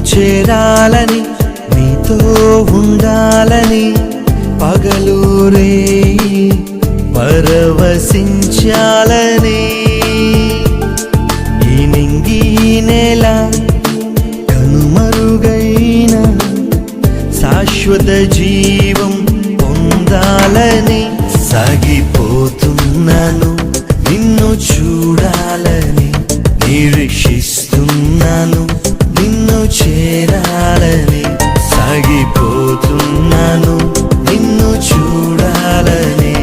చేరాలని నీతో ఉండాలని పగలూరే పరవశించాలని ఈ నింగి నేల కనుమరుగైన శాశ్వత జీవం పొందాలని సాగిపోతున్నాను నిన్ను చూడాలని నిరీక్షిస్తున్నాను నిన్ను చేరాలని సాగిపోతున్నాను నిన్ను చూడాలని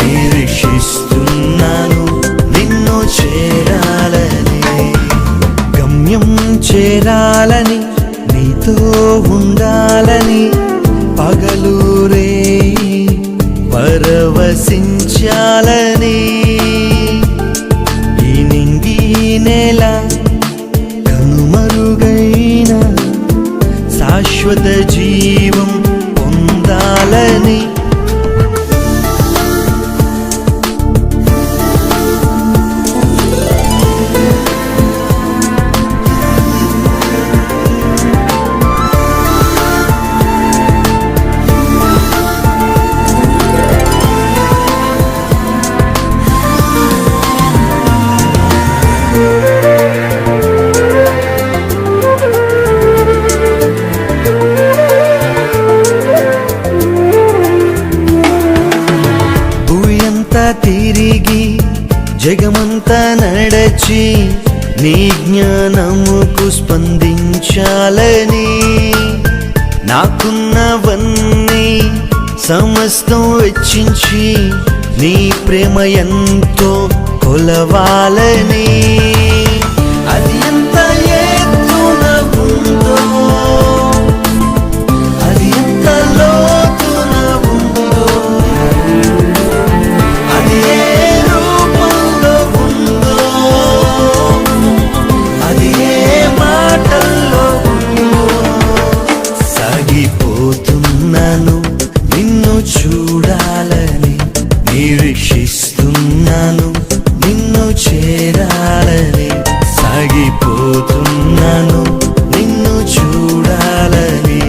నిరీక్షిస్తున్నాను నిన్ను చేరాలని గమ్యం చేరాలని నీతో ఉండాలని పగలూరే పరవశించాలని ఈ నింగి నేల కనుమరుగైన శాశ్వత జీవం పొందాలని తిరిగి జగమంతా నడచి నీ జ్ఞానముకు స్పందించాలని నాకున్నవన్నీ సమస్తం వెచ్చించి నీ ప్రేమ ఎంతో కొలవాలని అది ఎంత ఎత్తున ఉందో అది ఎంత లోతున ఉందో అది ఏ రూపంలో ఉందో అది ఏ మాటల్లో ఉందో సాగిపోతున్నాను నిన్ను చూడాలని నిరీక్షిస్తున్నాను నిన్ను చేరాలని సాగిపోతున్నాను నిన్ను చూడాలని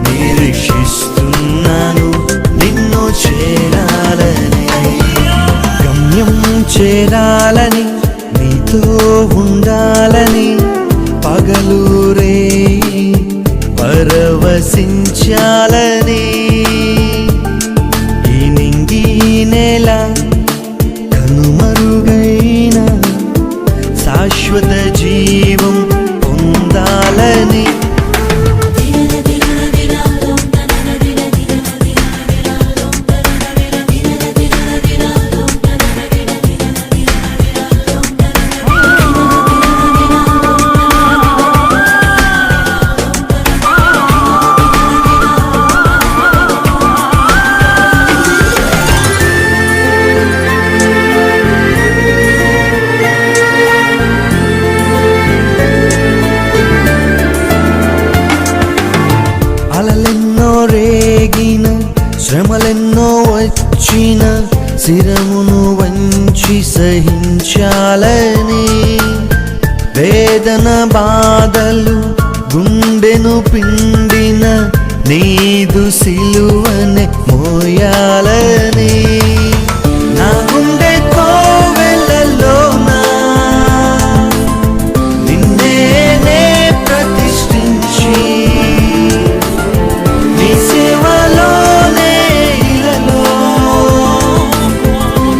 నిరీక్షిస్తున్నాను నిన్ను చేరాలని గమ్యం చేరాలని నీతో ఉండాలని పగలూరే పరవశించాలని ఈ నింగి నేల కనుమరుగైన శాశ్వత జీవం పొందాలని అలలెన్నో రేగిన శ్రమలెన్నో వచ్చిన శిరమును వంచి సహించాలని వేదన బాధలు గుండెను పిండిన నీదు సిలువనే మోయాలని నా గుండె కోవెలలోనా నిన్నే నే ప్రతిష్ఠించి నీ సేవలోనే ఇలలో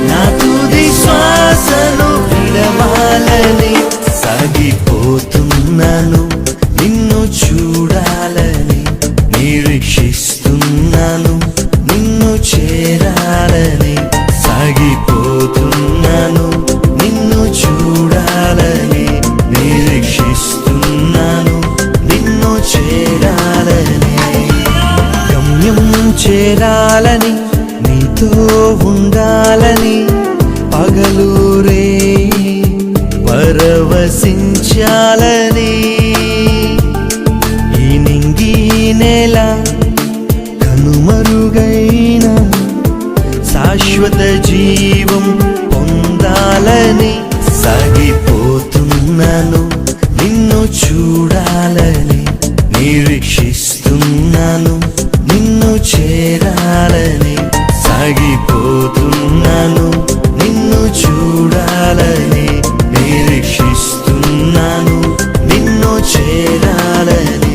నా తుది శ్వాసను విడవాలని సాగిపోతున్నాను నిన్ను చూడాలని నిరీక్షిస్తున్నాను నిన్ను చేరాలని సాగిపోతున్నాను నిన్ను చూడాలని నిరీక్షిస్తున్నాను నిన్ను చేరాలని గమ్యం చేరాలని నీతో ఉండాలని పగలూరే పరవశించాలని ఈ నింగి నేల కనుమరుగైన శాశ్వత జీవం పొందాలని సాగిపోతున్నాను నిన్ను చూడాలని చేరాలని సాగిపోతున్నాను, నిన్ను చూడాలని నిరీక్షిస్తున్నాను, నిన్ను చేరాలని.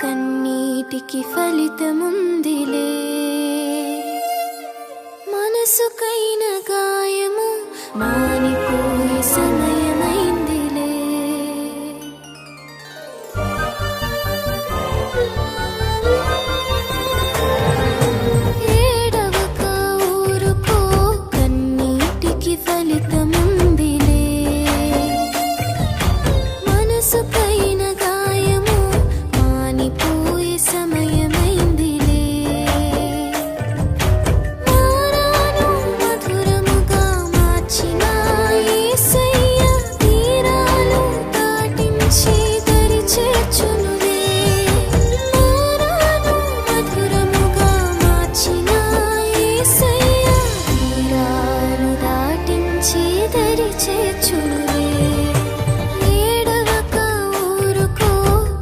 కన్నీటికి ఫలితముందిలే, మనసుకైన గాయము మానిపోయే సమయమైందిలే. ఏడవక ఊరుకో, కన్నీటికి ఫలితముందిలే, మనసుకైన గాయము మానిపోయే సమయమైందిలే. మారాను మధురముగా మార్చిన యేసయ్య, తీరాలు దాటించి దరి చేర్చునులే. మారాను మధురముగా మార్చిన యేసయ్య, తీరాలు దాటించి దరి చేర్చునులే. ఏడవక ఊరుకో,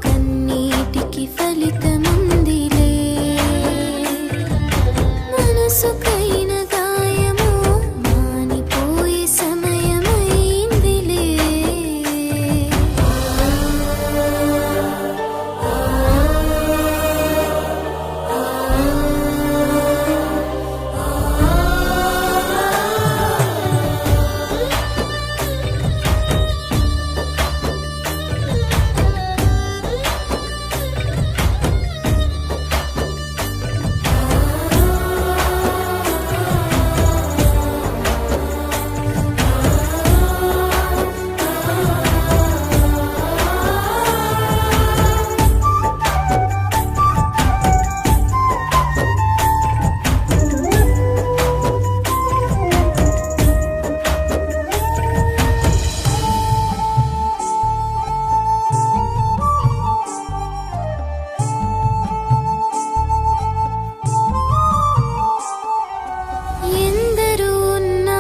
కన్నీటికి ఫలితముందిలే, మనసుకైన గాయము మానిపోయే సమయమైందిలే. ఎందరూ ఉన్నా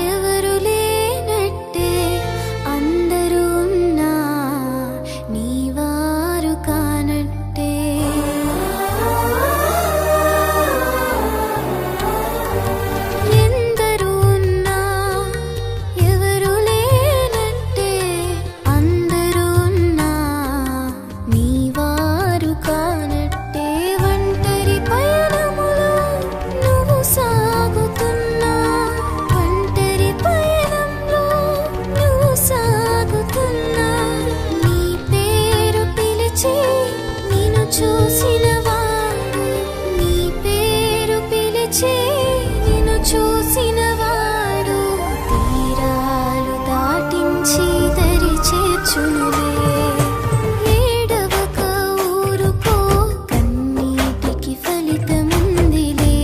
ఎవరు లేనట్టే, అందరూ ఉన్నా నీవారు కానట్టే. ఎందరూ ఉన్నా ఎవరు లేనట్టే, అందరూ ఉన్నా నీవారు కానట్టే. ఒంటరి పయనములో నువ్వు సాగుతున్నా, ఒంటరి పయనంలో నువ్వు సాగుతున్నా, నీ పేరు పిలిచి నిన్ను చూసినవాడు, నీ పేరు పిలిచి నిన్ను చూసినవాడు, తీరాలు దాటించి దరి చేర్చునులే. ఏడవక ఊరుకో, కన్నీటికి ఫలితముందిలే,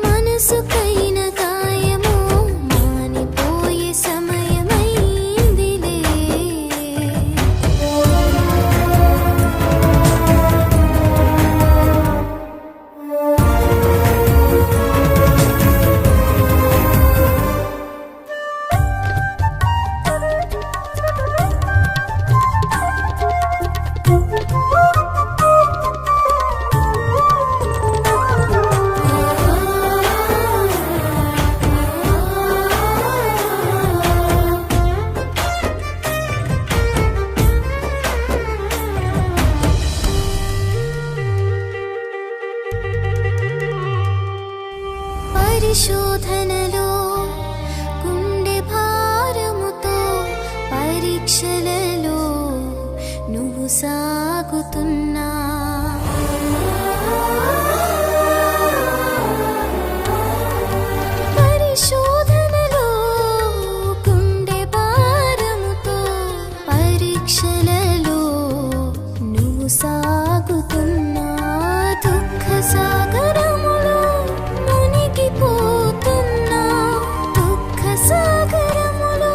మనసుకైన గాయము మానిపోయే సమయమైందిలే. పరిశోధనలో గుండె భారముతో, పరీక్షలలో నువ్వు సాగుతున్నా, పరిశోధనలో గుండె భారముతో, పరీక్షలలో నువ్వు సాగుతున్నా, దుఃఖ సాగరములో మునిగిపోతున్నా, దుఃఖ సాగరములో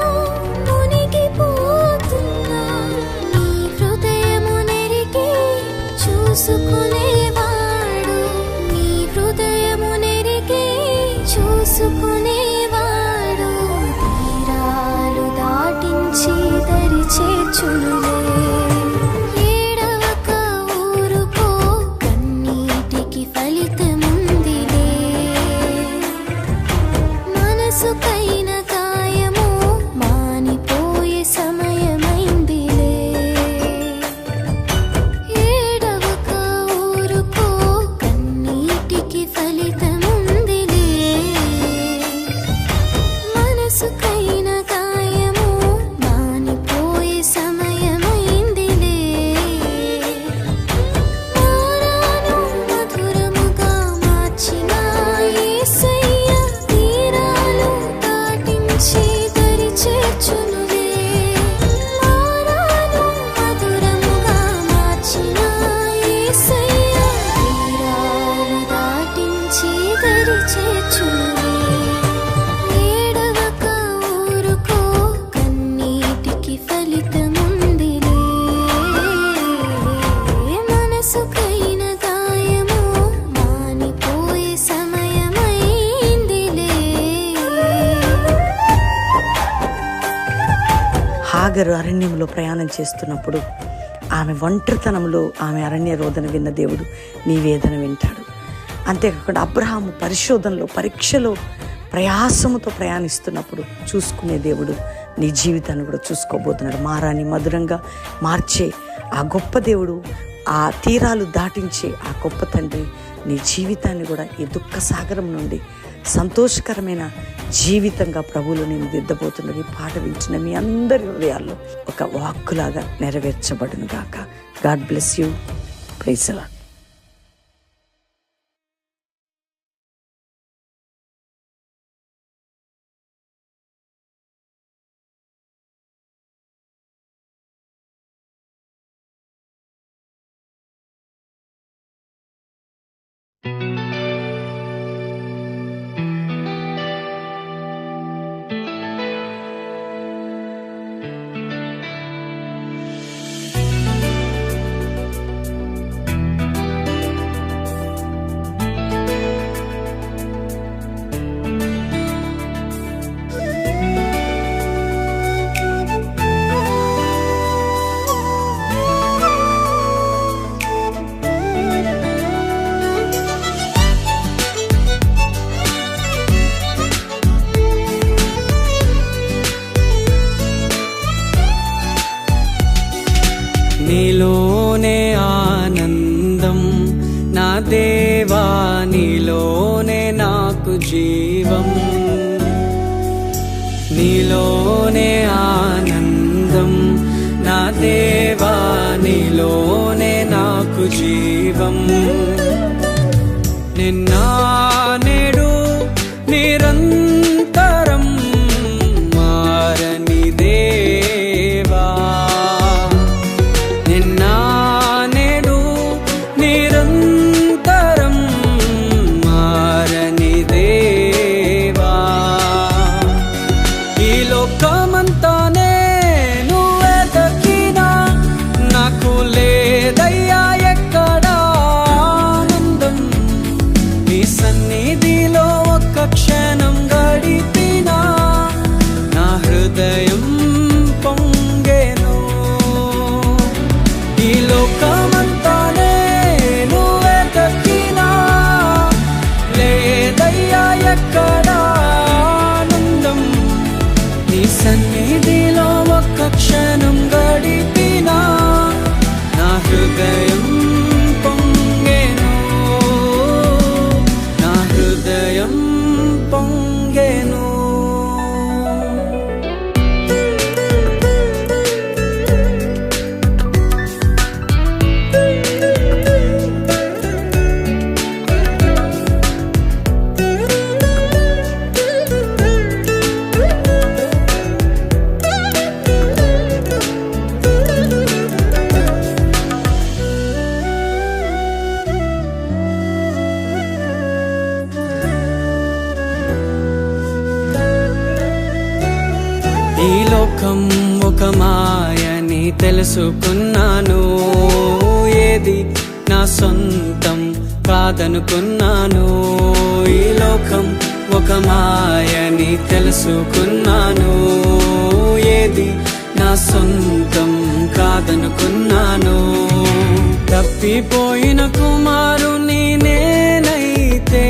మునిగిపోతున్నా, నీ హృదయమునే తెలుసుకునేవాడు, నీ హృదయము నెరిగి చూసుకునేవాడు. తీరాలు దాటించి దరి చేర్చునులే. ఏడవక ఊరుకో, కన్నీటికి ఫలితముందిలే. మనసుకైన గాయము మానిపోయే సమయమైందిలే. ఏడవక ఊరుకో, కన్నీటికి ఫలితముందిలే. మనసుకైన గాయము మానిపోయే సమయమైందిలే. మారాను మధురముగా మార్చిన యేసయ్య, తీరాలు దాటించి దరి చేర్చునులే. మారాను మధురముగా మార్చిన యేసయ్య, తీరాలు దాటించి దరి చేర్చునులే. ఏడవక ఊరుకో, కన్నీటికి ఫలితముందిలే. మనసుకైన గాయము మానిపోయే సమయమైందిలే. హాగరు అరణ్యంలో ప్రయాణం చేస్తున్నప్పుడు ఆమె ఒంటరితనంలో ఆమె అరణ్య రోదన విన్న దేవుడు నీ వేదన వింటాడు. అంతేకాకుండా అబ్రహాము పరిశోధనలో, పరీక్షలో, ప్రయాసముతో ప్రయాణిస్తున్నప్పుడు చూసుకునే దేవుడు నీ జీవితాన్ని కూడా చూసుకోబోతున్నాడు. మారాన్ని మధురంగా మార్చే ఆ గొప్ప దేవుడు, ఆ తీరాలు దాటించే ఆ గొప్ప తండ్రి నీ జీవితాన్ని కూడా ఈ దుఃఖ సాగరం నుండి సంతోషకరమైన జీవితంగా ప్రభువులు నేను దిద్దబోతున్నది. ఈ పాట వింటున్న మీ అందరి హృదయాల్లో ఒక వాక్కులాగా నెరవేర్చబడును గాక. God bless you. Praise the Lord. నీలోనే ఆనందం నా దేవా, నీలోనే నాకు జీవం. నీలోనే ఆనందం నా దేవా, నీలోనే నాకు జీవం. నిన్న నేడు నిరంతరం మారని దేవా. నిన్న నేడు నిరంతరం మారని దేవా. ఈ లోకమంతానే నువ్వే దక్కినా నాకు లేదయ్యా ఎక్కడా ఆనందం. నీ సన్నిధిలో ఒక్క క్షణం గడిపినా నా హృదయం పొంగెను. ఈ లోకమంతానే నువ్వే దక్కినా లేదయ్యా ఎక్కడా ఆనందం. నీ సన్నిధిలో ఒక్క క్షణం గడిపినా నా హృదయం పొంగెను. నా హృదయం పొంగెను. ఈ లోకం ఒక మాయని తెలుసుకున్నాను. ఏది నా సొంతం కాదనుకున్నాను. ఈ లోకం ఒక మాయని తెలుసుకున్నాను. ఏది నా సొంతం కాదనుకున్నాను. తప్పిపోయిన కుమారుని నేనైతే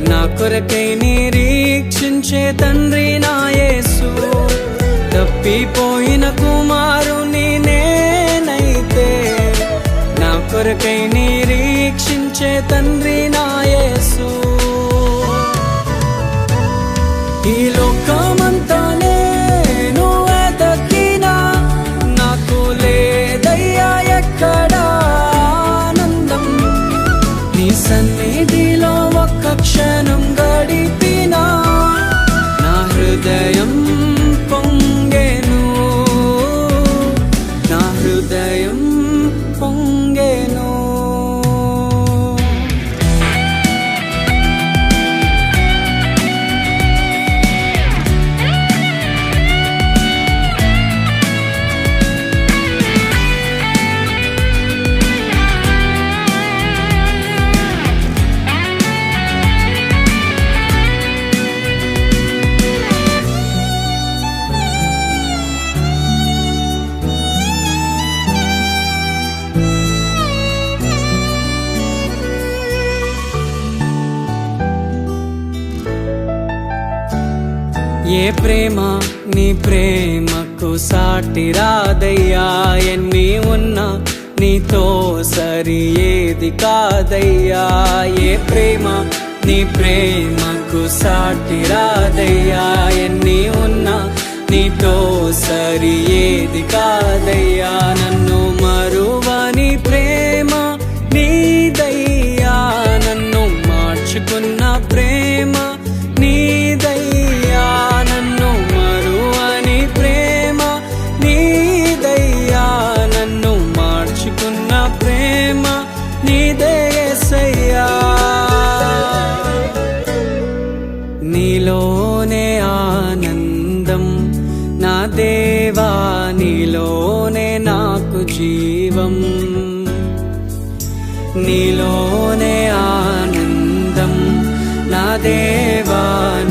నా కొరకై నిరీక్షించే తండ్రి నా యేసు. తప్పిపోయిన కుమారుని నేనైతే నా కొరకై నిరీక్షించే తండ్రి నా యేసు. ఈ లోకమంతా నేను వెతకినా నాకు లేదయ్యా ఎక్కడా ఆనందం. నీ సన్నిధిలో ఒక్క క్షణం గడిపినా నా హృదయం పొంగెను, నా హృదయం పొంగెను. ఏ ప్రేమ నీ ప్రేమకు సాటి రాదయ్యా. ఎన్ని ఉన్నా నీతో సరి ఏది కాదయ్యా. ఏ ప్రేమ నీ ప్రేమకు సాటి రాదయ్యా. ఎన్ని ఉన్నా నీతో సరి ఏది కాదయ్యా. నన్ను మరువని ప్రేమ నీదయ్యా. నన్ను మార్చుకున్న ప్రేమ నీదయ్యా. నన్ను మరువని ప్రేమ నీదయ్యా. నన్ను మార్చుకున్న ప్రేమ నీదే యేసయ్యా. నీలోనే ఆనందం నా దేవా. నీలోనే నాకు జీవం. నీలోనే ఆనందం నా దేవా.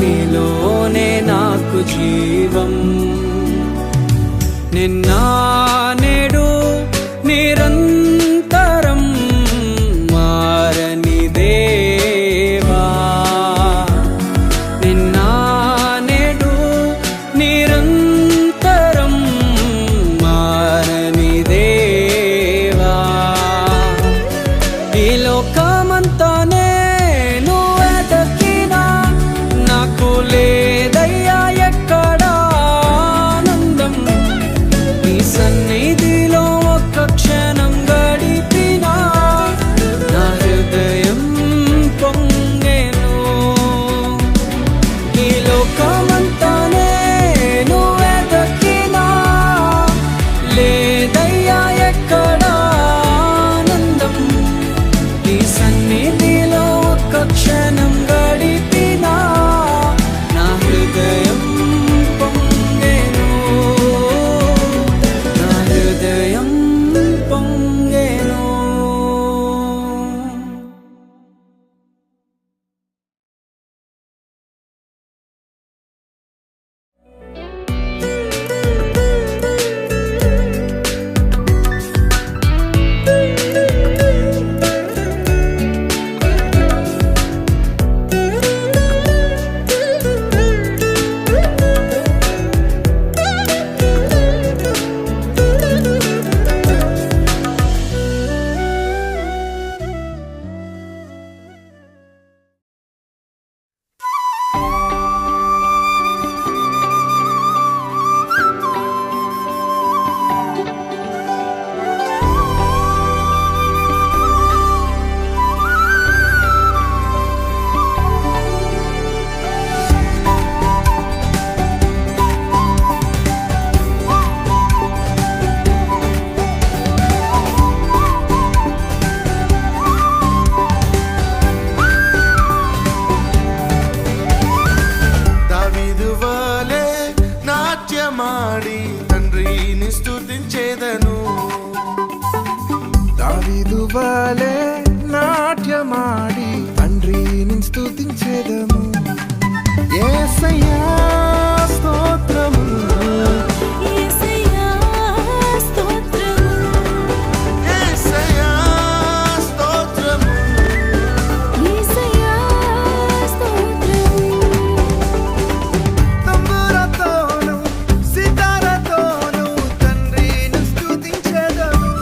నీలోనే నాకు జీవం. నిన్న నేడు నిరంతరం మారని దేవా. నిన్న నేడు నిరంతరం మారని దేవా. ఈ లోకమంతా నేను వెతకినా నాకు లేదయ్యా ఎక్కడా ఆనందం. నీ సన్నిధిలో ఒక్క క్షణం గడిపినా నా హృదయం పొంగెను. ఈ లోకమంతా నేను వెతకినా లేదయ్యా ఎక్కడా ఆనందం. నీ సన్నిధిలో వలె నాట్యమాడి తండ్రిని స్తుతించెదము. యేసయ్యా స్తోత్రము, యేసయ్యా స్తోత్రము, యేసయ్యా స్తోత్రము. యేసయ్యా స్తోత్రము. తంబురతోను సితారతోను తండ్రిని స్తుతించెదము.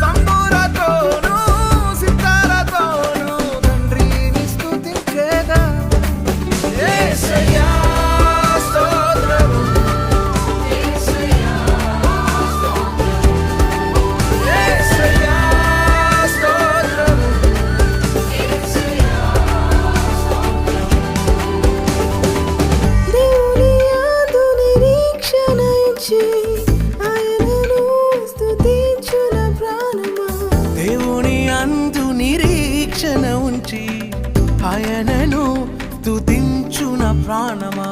తంబురతోను సితారతోను తండ్రిని స్తుతించెదము. యేసయ్యా స్తోత్రము, యేసయ్యా స్తోత్రము. దేవుని యందు నిరీక్షణ ఉంచి ఆయనను స్తుతించున ప్రాణమా. దేవుని అందు నిరీక్షణ ఉంచి ఆయనను స్తుతించున ప్రాణమా.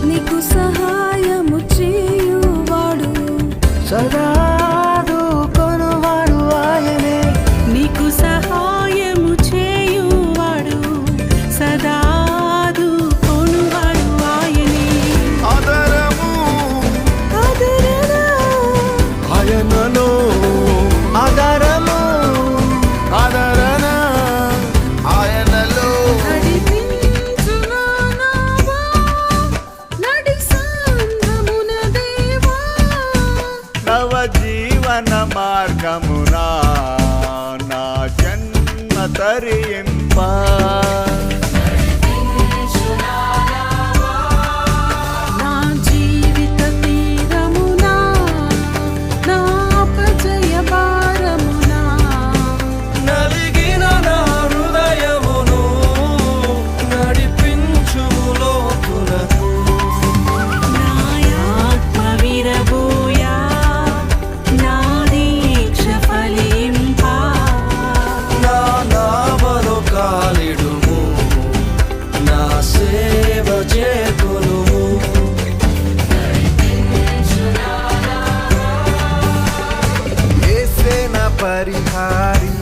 నీకు సహాయము చేయువాడు, సదాదు కొనువాడు ఆయనే. నీకు సహాయము చేయువాడు, సదాదు కొనువాడు ఆయనే. ఆదరము ఆదరణ ఆయనలో, ఆధారము ఆదరణ ఆయనలో. నడిపించున నావా, నడి సంగమున దేవా. నవ జీవన మార్గమునా నా జన్మ తరింప. నా జీవిత తీరమునా, నా అపజయ భారమునా. నలిగిన నా హృదయమును నడిపించుము లోతులకు. నా ఆత్మ విరబోయా, నా దీక్ష ఫలింపా. నా నామను కాలిడుము, నా సేవ చేకొనుము. యేసే నా పరిహారి,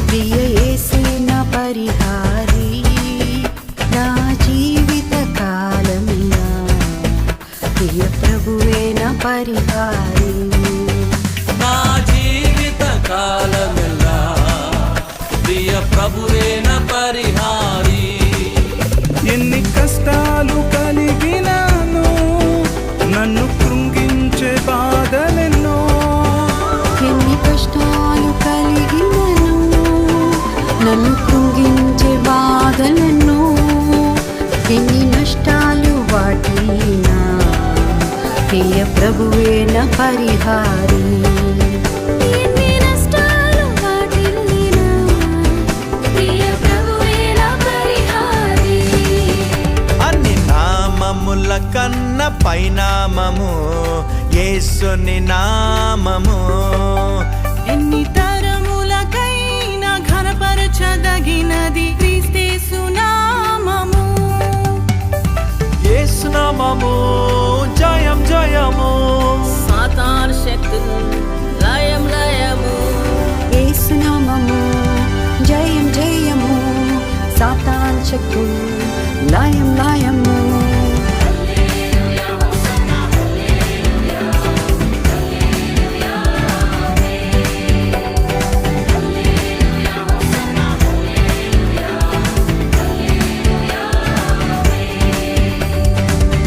ప్రియ యేసే నా పరిహారి, నా జీవిత కాలమినా ప్రియ ప్రభువే నా పరిహారి. నా జీవిత కాలమెల్లా ప్రియ ప్రభువేన పరిహారి. ఎన్ని కష్టాలు కలిగినాను, నన్ను కృంగించే బాధలెన్నో. ఎన్ని కష్టాలు కలిగినను, నన్ను కృంగించే బాధలను, ఎన్ని నష్టాలు వాటినా ప్రియ ప్రభువే నా పరిహారి. ఎన్ని నష్టాలు వాటిల్లినా, ప్రియ ప్రభువే నా పరిహారి. అన్ని నామముల కన్న పైనామము యేసుని నామము. ఎన్ని తరములకైనా ఘనపరచదగినది క్రీస్తేసు నామము. యేసు నామము జయం జయము. సాతాను శక్తులు లయం లయము. యేసు నామము జయం జయము, సాతాన్ శక్తులు లయం లయము.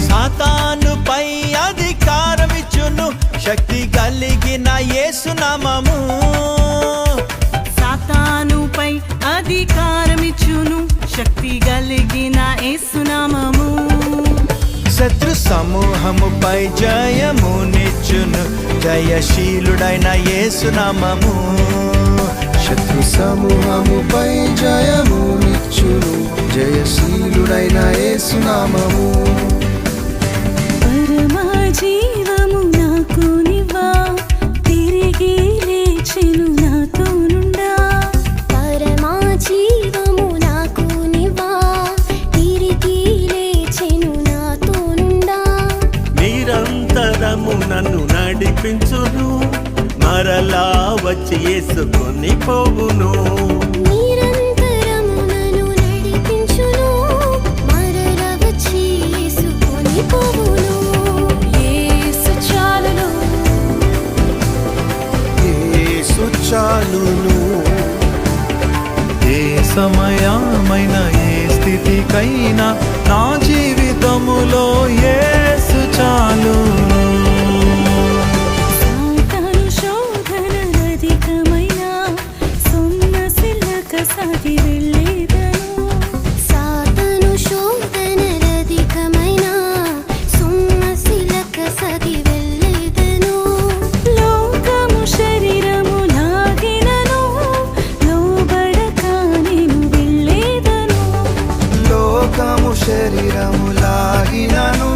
సాతానుపై అధికారమిచ్చును శక్తి కలిగిన యేసు నామము. సాతానుపై అధికారమిచ్చును శక్తి కలిగిన యేసు నామము. శత్రు సమూహముపై జయమునిచ్చును జయశీలుడైన యేసు నామము. శత్రు సమూహముపై జయమునిచ్చును జయశీలుడైన యేసు నామము. పరమా జీవము నాకు నివా, తిరిగి లేచెను నాతో నుండా. పరమా జీవము నాకు నివా, తిరిగి లేచెను నాతో నుండా. నిరంతరము నన్ను నడిపించును మరలా వచ్చి చేసుకొని పోవును. నిరంతరము నన్ను నడిపించును, మరల వచ్చి యేసుకొని పోవును. యేసు చాలును, యేసు చాలును. ఏ సమయమైన ఏ స్థితికైనా నా జీవితములో యేసు చాలును. సాతాను శోధనలధికమైన సొమ్మసిల్లక సాగి వెళ్ళేదను. సాతాను శోధనలధికమైన సొమ్మసిల్లక సాగి వెళ్ళేదను. లోకము శరీరము లాగినను, లోబడక నేను వెళ్ళేదను. లోకము శరీరము లాగినను,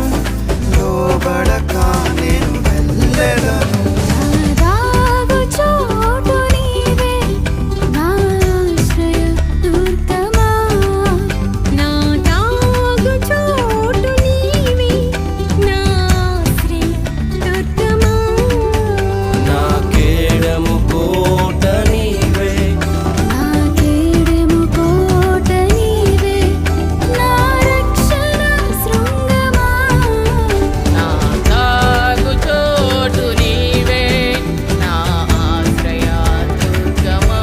లోబడక నేను వెళ్ళెదను. దాగు చోటు నీవే, నా ఆశ్రయ దుర్గమా. నా దాగు చోటు నీవే, నా ఆశ్రయ దుర్గమా. నా కేడము కోట నీవే, నా కేడెము కోట నీవే, నా రక్షణ శృంగమా. నా తాగు చోటు నీవే, నా ఆశ్రయ దుర్గమా.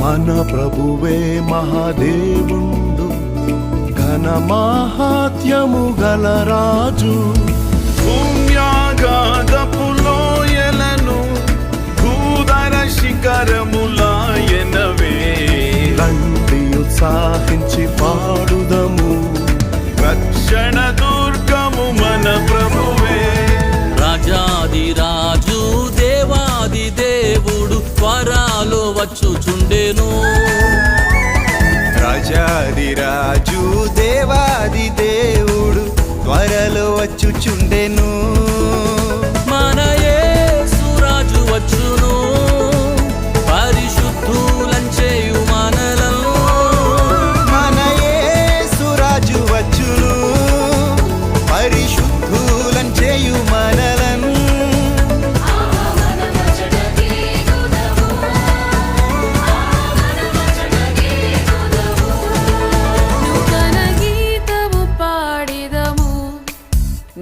మన ప్రభువే మహాదేవుండు, ఘన మాహాత్యము గల రాజు. భూమ్యాగాధపు లోయలను భూధర శిఖరములాయనవే. రండి ఉత్సాహించి పాడుదము, రక్షణ దుర్గము మన ప్రభువే. రాజాది రాజు దేవాది దేవుడు త్వరలో వచ్చుచుండెను. రాజాది రాజు దేవాది దేవుడు త్వరలో వచ్చుచుండెను. మన యేసు రాజు వచ్చును, పరిశుద్ధులంచేయు మనలను. మన యేసు రాజు వచ్చును, పరిశుద్ధులను చేయు మనలను. నూతన గీతము పాడిదము,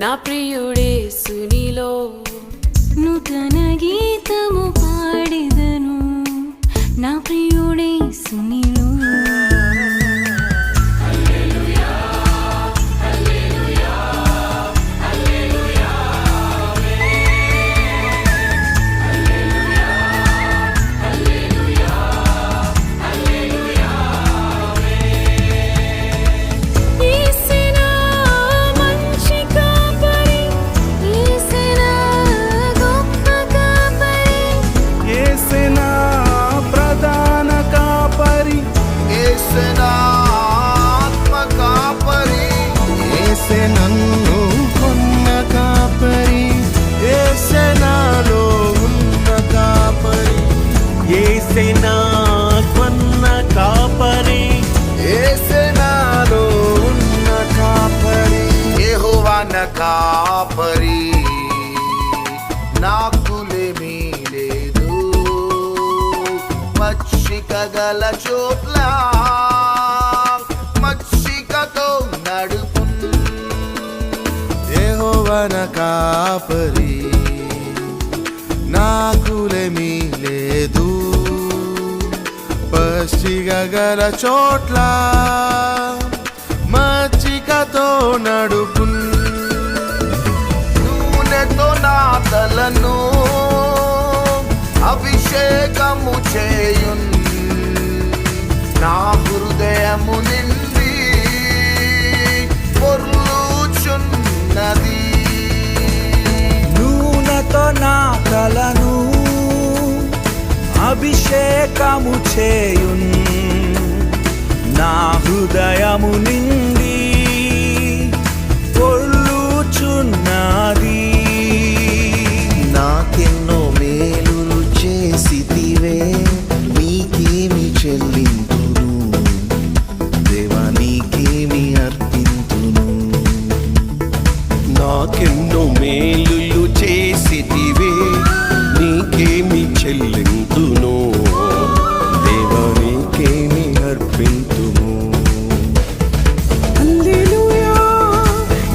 నా ప్రియుడేసునిలో. నూతన గీతము పాడెదను, నా ప్రియుడేసునిలో. యేసునా మంచి కాపరి, యేసునా గొప్ప కాపరి. యేసే నా ప్రధాన కాపరి, యేసే నా ఆత్మ కాపరి. యేసే నన్ను కొన్న కాపరి, యేసే నాలో ఉన్న కాపరి. యేసే నా కొన్న కాపరి, యేసే నాలో ఉన్న కాపరి. యెహోవా నా కాపరి, నాకులేమీ లేదు. మచ్చిక గల చోట్ల మచ్చికతో నడుపు. యెహోవా నా కాపరి, నాకులేమీ లేదు. పచ్చిక గల చోట్ల మచ్చికతో నడుపు. నూనెతో నా తలను అభిషేకము చేయున్ నా హృదయము నిండి పొర్లుచున్నది. నూనెతో నా తలను అభిషేకము చేయున్ నా హృదయము నిండి పొర్లుచున్నది. నాకెన్నో మేలులు చేసితివే, నీకేమి చెల్లింతును దేవా, నీకేమి అర్పింతును. నాకెన్నో మేలులు చేసితివే, నీకేమి చెల్లింతును దేవా, నీకేమి అర్పింతును. హల్లెలూయా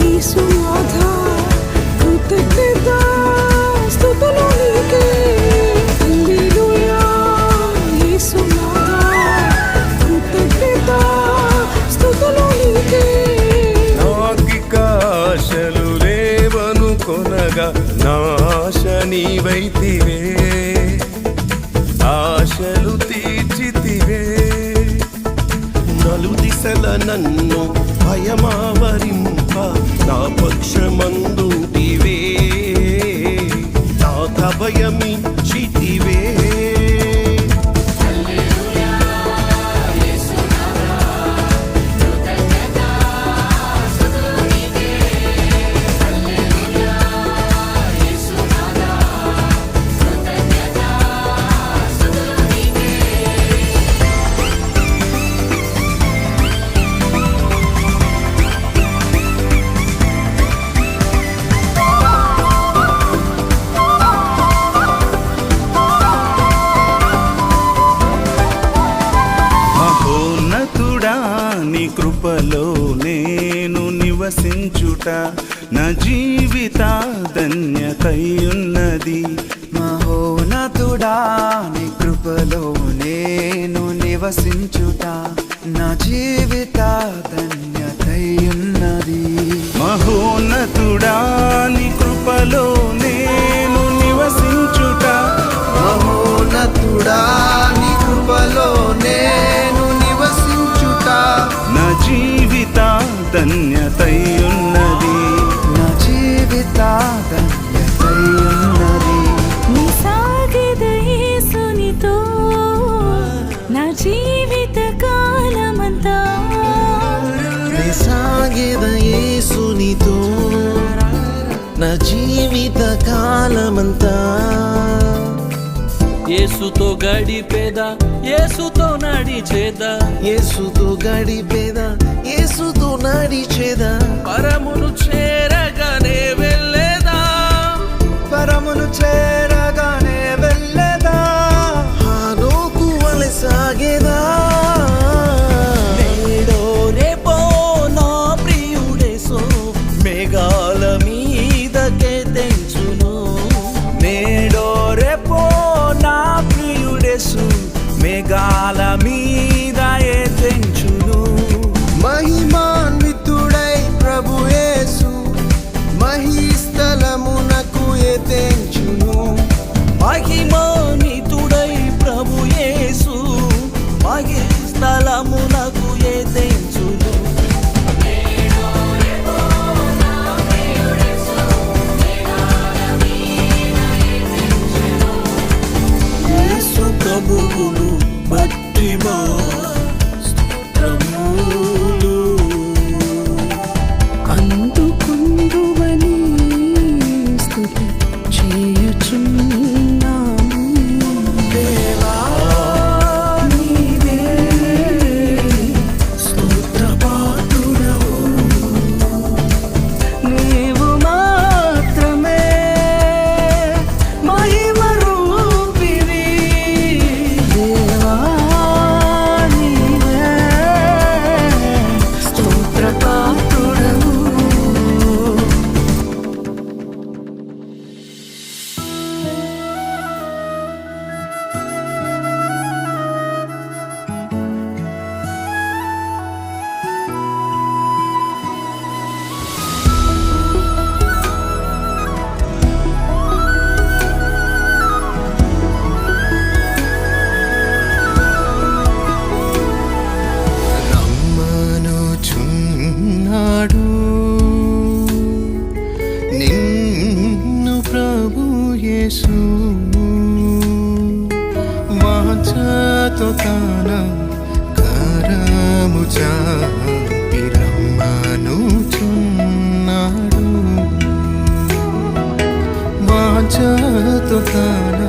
యేసునాథా కృతజ్ఞత స్తుతులు నీకే. హల్లెలూయా యేసునాథా కృతజ్ఞత స్తుతులు నీకే. నాకిక ఆశలు లేవను కొనగా నాశ నీవైతివే, ఆశలు తీర్చితివే. నలు దిశల నన్ను భయమావరింప నా పక్షమందుటివే, నాక భయమిచ్చితివే. మహోన్నతుడా నీ కృపలో నేను నివసించుట నా జీవిత ధన్యతయున్నది. మహోన్నతుడా నీ కృపలో నేను నివసించుట నా జీవిత ధన్యతయున్నది. మహోన్నతుడా నీ కృపలో నేను నివసించుట మహోన్నతుడా నీ కృపలో నేను నివసించుట నా జీవిత ధన్యతయున్నది. నా జీవిత ధన్యతయున్నది. నీ సాగిద యేసునితో నా జీవిత కాలమంతా సాగేద యేసునితో నా జీవిత కాలమంతా. యేసుతో గడిపేదా, యేసుతో నడిచేదా, యేసుతో గడిపేదా, యేసుతో నడిచేదా. పరమును చేరగానే వెళ్ళేదా, పరమును చేరగానే వెళ్ళేదా, హానోకు వలె సాగేదా. నేడో రేపో నా ప్రియుడేసో మేఘాల మీదకే తెంచును. నేడో రేపో నా ప్రియుడేసు మేఘాల మీద తెంచును. మహిమాన్వితుడై ప్రభు యేసు మహీస్థలమునకు ఎతెంచును. వాంఛతో తాన కారము చాపి రమ్మనుచున్నాడు. వాంఛతో తాన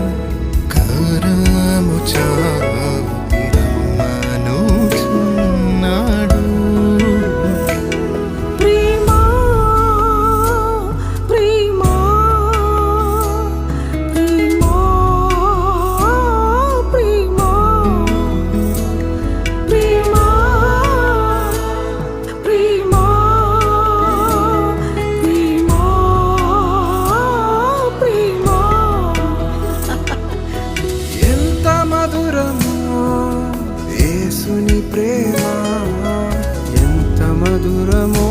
కారము చాపి రమ్మనుచున్నాడు. ప్రేమా ప్రేమా ప్రేమా ప్రేమా ప్రేమా ప్రేమా ప్రేమా ప్రేమా. ఎంత మధురమో యేసుని ప్రేమ, ఎంత మధురమో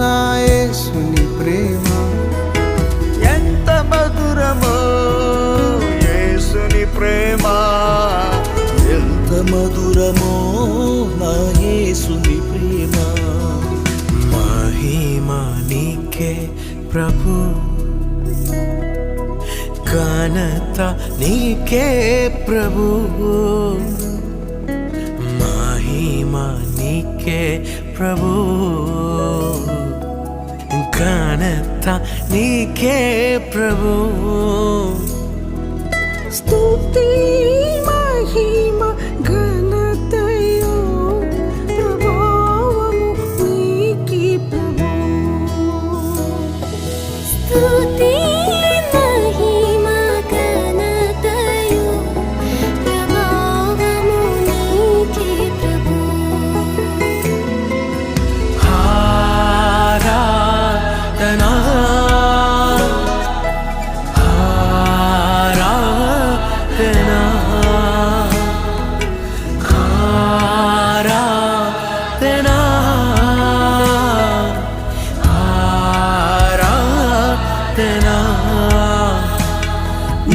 నా యేసుని ప్రేమ, ఎంత మధురమో యేసుని ప్రేమ, ఎంత మధురమో నా యేసుని ప్రేమ. మహిమా నీకే ప్రభు, ఘనత నీకే ప్రభు, మహిమా నీకే ప్రభు, ఘనత నీకే ప్రభు. స్తుతి మహిమ ఘనతయు ప్రభావము నీకే ప్రభు. స్తుతి మహిమ ఘనతయు ప్రభావము నీకే ప్రభు. ఆరాధనా ఆరాధనా ఆరాధనా ఆరాధనా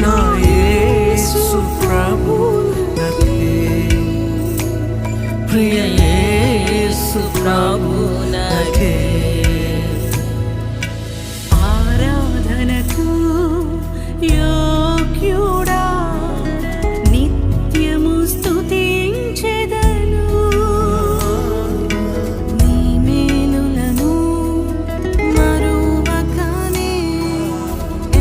నా యేసు ప్రభునకే, ప్రియ యేసు ప్రభునకే. ఆరాధనకు యోగ్యుడా నిత్యము స్తుతించెదను. నీ మేలులను మరువకనే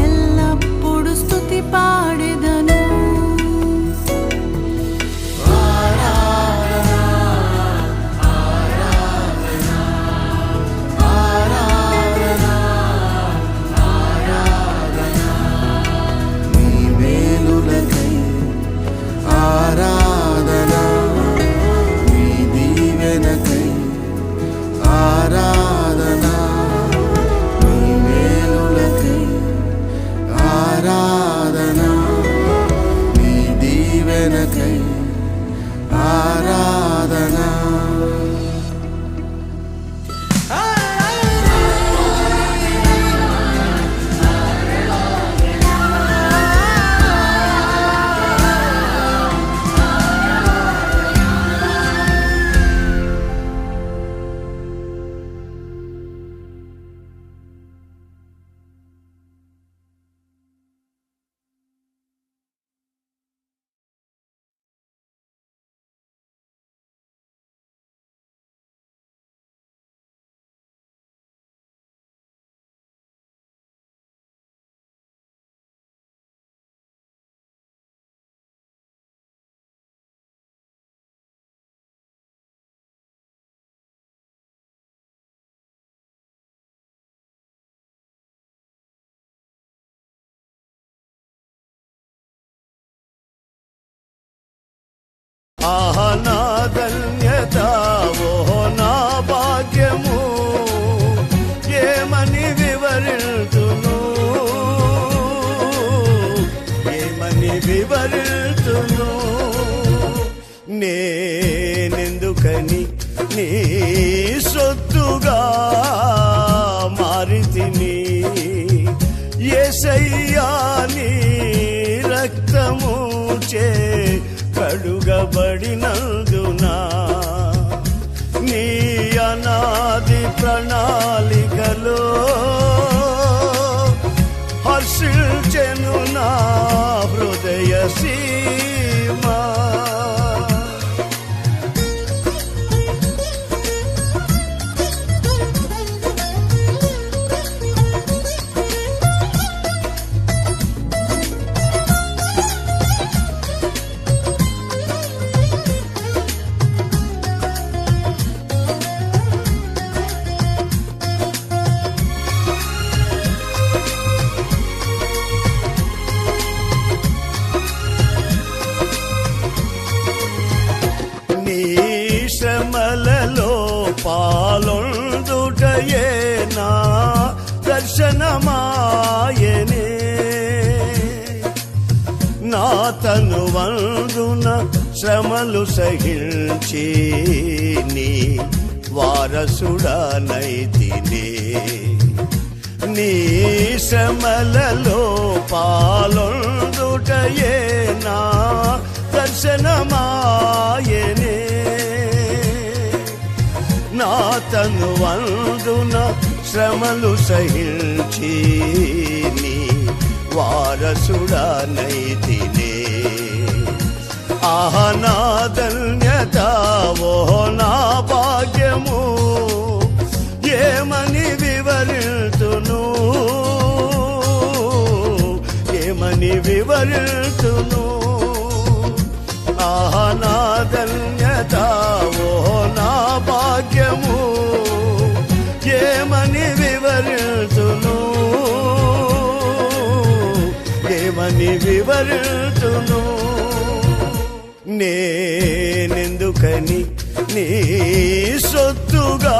ఎల్లప్పుడు స్తుతి పాడెదను. నీ మేలులకై ఆరాధన, నీ దీవెనకై ఆరాధన, నీ మేలులకై ఆరాధన, నీ దీవెనకై ఆరాధన. ఆహా నా ధన్యత, ఓహో నా భాగ్యము, ఏమని వివరిల్తును, ఏమని వివరిల్తును. నేనెందుకని నీ సొత్తుగా మారితిని, యేసయ్యా నీ రక్తము చే కడుగబడినందునా, నీ అనాది ప్రణాళికలో హర్షిల్చెను నా హృదయ సీమా. దర్శనమాయనే నా తనువందున శ్రమలు సహించి నీ వారసుడనైతినే నీ శ్రమలలో పాలొందుటయే నా దర్శనమాయనే నా తనువందున శ్రమలు సహించి నీ వారసుడనైతినే ఆహా నా ధన్యత ఓ నా భాగ్యము ఏమని వివరితును ఏమని వివరితును ఆహా నా ధన్యత ఓ నా భాగ్యము ఏమని వివరితును ఏమని వివరితును నేనెందుకని నీ సొత్తుగా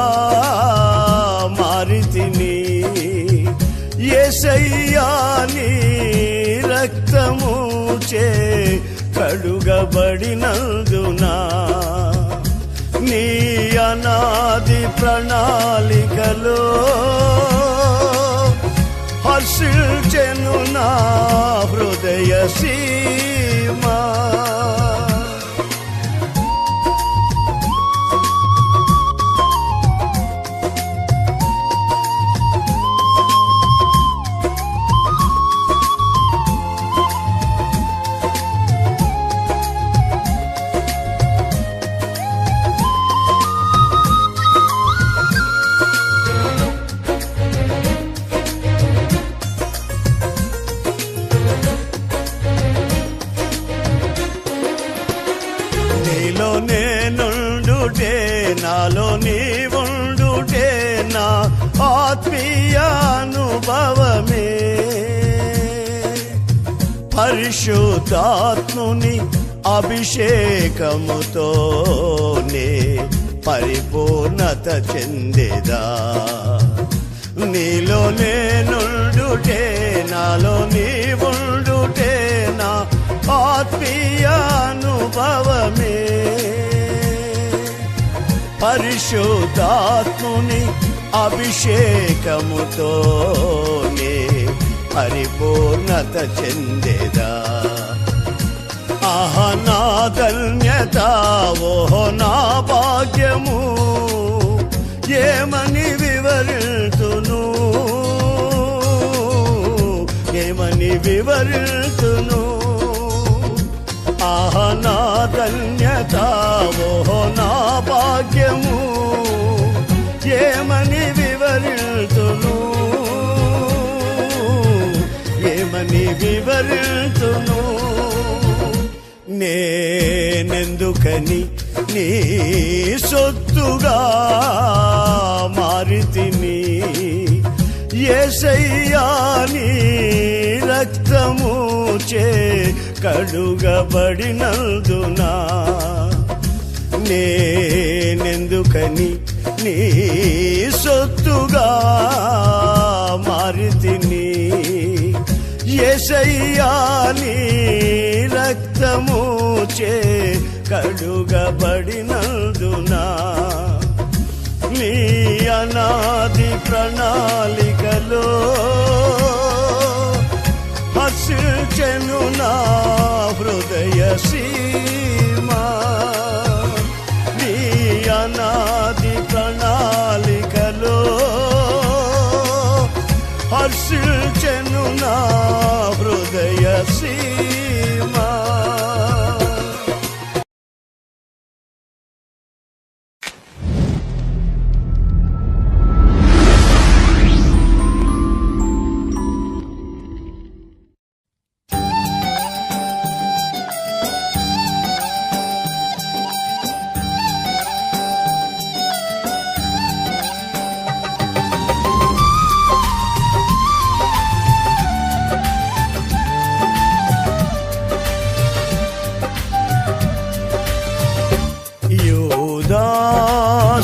మారితిని యేసయ్యా నీ రక్తము చే కడుగబడినందునా నీ అనాది ప్రణాళికలో హర్షించెను నా హృదయ సీమా నీలో నేనుండుటే నాలో నీవుండుటే నా ఆత్మీయానుభవమే పరిశుద్ధాత్ముని అభిషేకముతోనే పరిపూర్ణత చెందేదా నీలో నేనుండుటే నాలో నీవుండుటే నా ఆత్మీయానుభవమే పరిశుద్ధాత్ముని అభిషేకముతోనే పరిపూర్ణత చెందేదా ఆహా నా ధన్యత ఓహో నా భాగ్యము ఏమని వివరితును ఏమని వివరితును ఆహా నా ధన్యత ఓహో నా భాగ్యము ఏమని వివరితును ఏమని వివరితును నేనెందుకని నీ సొత్తుగా మారితిని యేసయ్యా నీ రక్తము చే కడుగబడినందునా నేనెందుకని నీ సొత్తుగా మారితిని యేసయ్యా నీ రక్తము చే కడుగబడినందునా నీ అనాది ప్రణాళికలో హర్షించెను నా హృదయ సీమా నీ అనాది ప్రణాళికలో హర్షించెను నా హృదయ సీమా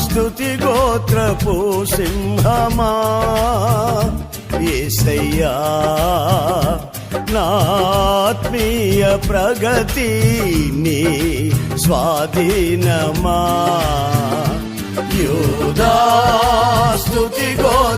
స్తుతి గోత్రపు సింహమా యేసయ్యా నా ఆత్మీయ ప్రగతి నీ స్వాధీనమా యూదా స్తుతి